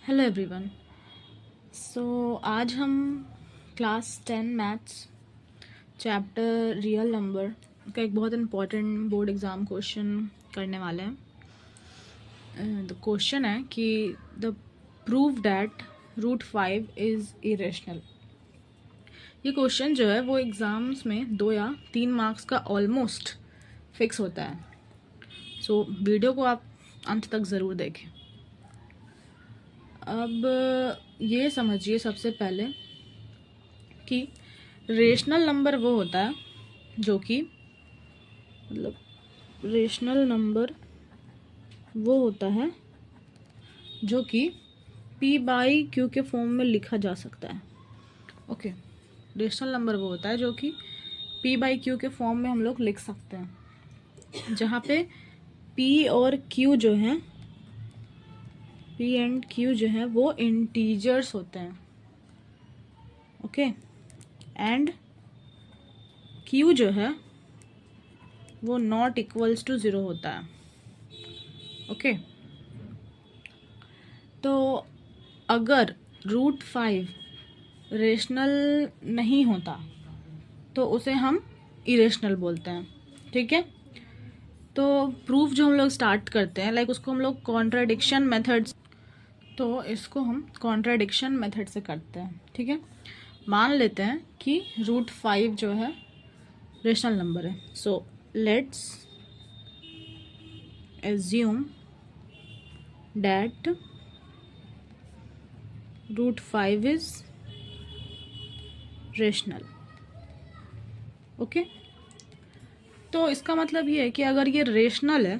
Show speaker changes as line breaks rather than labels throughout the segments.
Hello everyone. आज हम class 10 maths chapter real number का एक बहुत इम्पॉर्टेंट बोर्ड एग्ज़ाम क्वेश्चन करने वाले हैं। द क्वेश्चन है कि the prove that √5 is irrational. ये क्वेश्चन जो है वो एग्ज़ाम्स में 2 या 3 मार्क्स का ऑलमोस्ट फिक्स होता है। वीडियो को आप अंत तक ज़रूर देखें। अब ये समझिए सबसे पहले कि रेशनल नंबर वो होता है जो कि रेशनल नंबर वो होता है जो कि p/q के फॉर्म में लिखा जा सकता है। ओके, रेशनल नंबर वो होता है जो कि p/q के फॉर्म में हम लोग लिख सकते हैं, जहाँ पे p और q जो है p एंड q जो है वो इंटीजर्स होते हैं। ओके, एंड q जो है वो नॉट इक्वल्स टू 0 होता है। ओके, तो अगर √5 रेशनल नहीं होता तो उसे हम इरेशनल बोलते हैं। ठीक है, तो प्रूफ जो हम लोग स्टार्ट करते हैं उसको हम लोग कॉन्ट्राडिक्शन मेथड, तो इसको हम कॉन्ट्राडिक्शन मेथड से करते हैं। ठीक है, मान लेते हैं कि √5 जो है रेशनल नंबर है। So let's assume that √5 is rational. Okay, तो इसका मतलब ये है कि अगर ये रेशनल है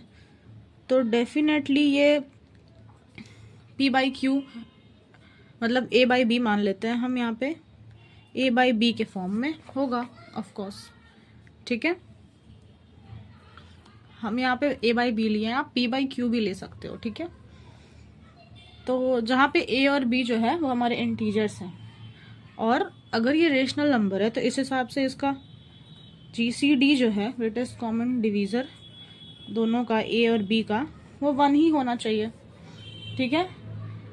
तो डेफिनेटली ये p/q मतलब a/b मान लेते हैं हम, यहाँ पे a/b के फॉर्म में होगा ऑफ कोर्स। ठीक है, हम यहाँ पे a/b लिए हैं, आप p/q भी ले सकते हो। ठीक है, तो जहाँ पे a और b जो है वो हमारे इंटीजर्स हैं, और अगर ये रेशनल नंबर है तो इस हिसाब से इसका GCD जो है ग्रेटेस्ट कॉमन डिवीज़र दोनों का, a और b का, वो 1 ही होना चाहिए। ठीक है,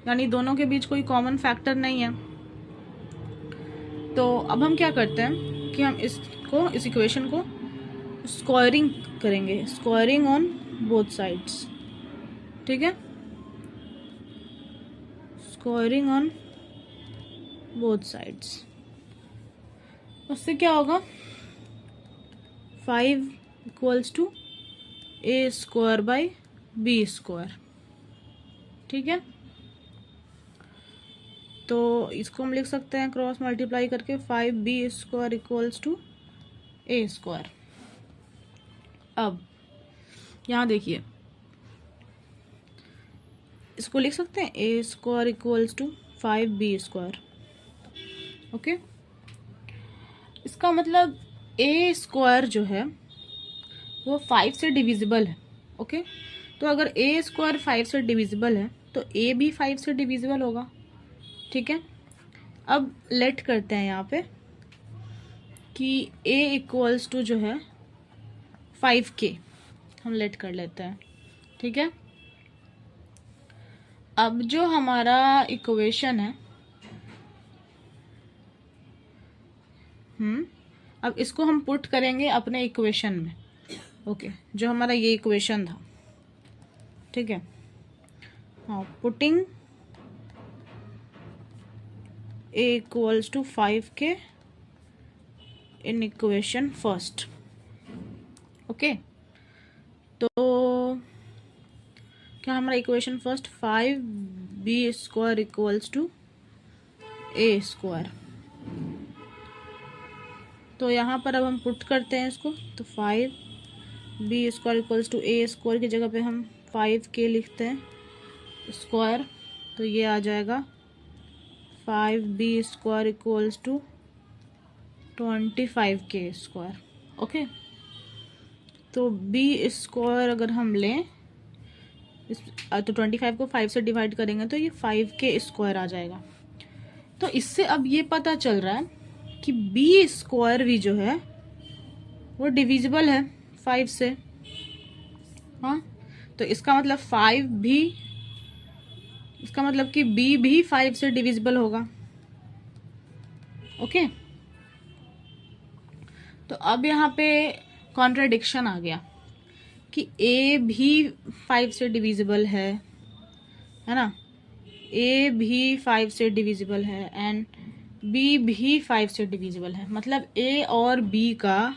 यानी दोनों के बीच कोई कॉमन फैक्टर नहीं है। तो अब हम क्या करते हैं कि हम इस इक्वेशन को स्क्वायरिंग करेंगे, स्क्वायरिंग ऑन बोथ साइड्स। ठीक है, स्क्वायरिंग ऑन बोथ साइड्स, उससे क्या होगा, 5 इक्वल्स टू a² / b²। ठीक है, तो इसको हम लिख सकते हैं क्रॉस मल्टीप्लाई करके 5b² इक्वल्स टू a²। अब यहाँ देखिए, इसको लिख सकते हैं a² equals to 5b²। Okay, इसका मतलब a² जो है वो 5 से डिविजिबल है। ओके, तो अगर a² 5 से डिविजिबल है तो a भी 5 से डिविजिबल होगा। ठीक है, अब लेट करते हैं यहाँ पे कि a इक्वल्स टू जो है 5k, हम लेट कर लेते हैं। ठीक है, अब जो हमारा इक्वेशन है, अब इसको हम पुट करेंगे अपने इक्वेशन में। ओके, जो हमारा ये इक्वेशन था। ठीक है, हाँ, putting a equals to 5k in equation first. Okay, तो क्या हमारा equation first 5b² equals to a²। तो यहाँ पर अब हम पुट करते हैं इसको, तो 5b² इक्वल्स टू a² की जगह पे हम 5k लिखते हैं स्क्वायर, तो ये आ जाएगा 5b² equals to 25k²। Okay, तो b² अगर हम लें तो 25 को 5 से डिवाइड करेंगे तो ये 5k² आ जाएगा। तो इससे अब ये पता चल रहा है कि b² भी जो है वो डिविजिबल है 5 से। हाँ, तो इसका मतलब 5 भी इसका मतलब कि b भी 5 से डिविजिबल होगा। ओके, तो अब यहाँ पे कॉन्ट्राडिक्शन आ गया कि a भी 5 से डिविजिबल है ना, a भी 5 से डिविजिबल है एंड b भी 5 से डिविजिबल है। मतलब a और b का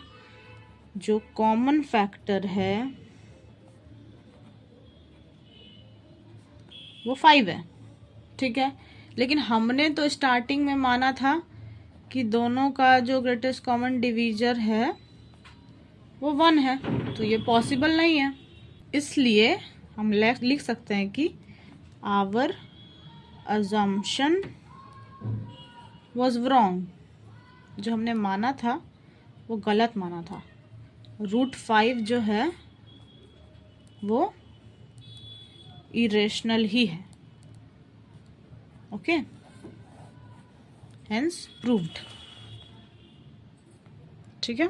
जो कॉमन फैक्टर है वो 5 है, ठीक है। लेकिन हमने तो स्टार्टिंग में माना था कि दोनों का जो ग्रेटेस्ट कॉमन डिवीजर है वो 1 है, तो ये पॉसिबल नहीं है। इसलिए हम लिख सकते हैं कि आवर अजम्पशन वॉज रॉन्ग, जो हमने माना था वो गलत माना था। √5 जो है वो इरेशनल ही है। Okay, hence proved. ठीक है।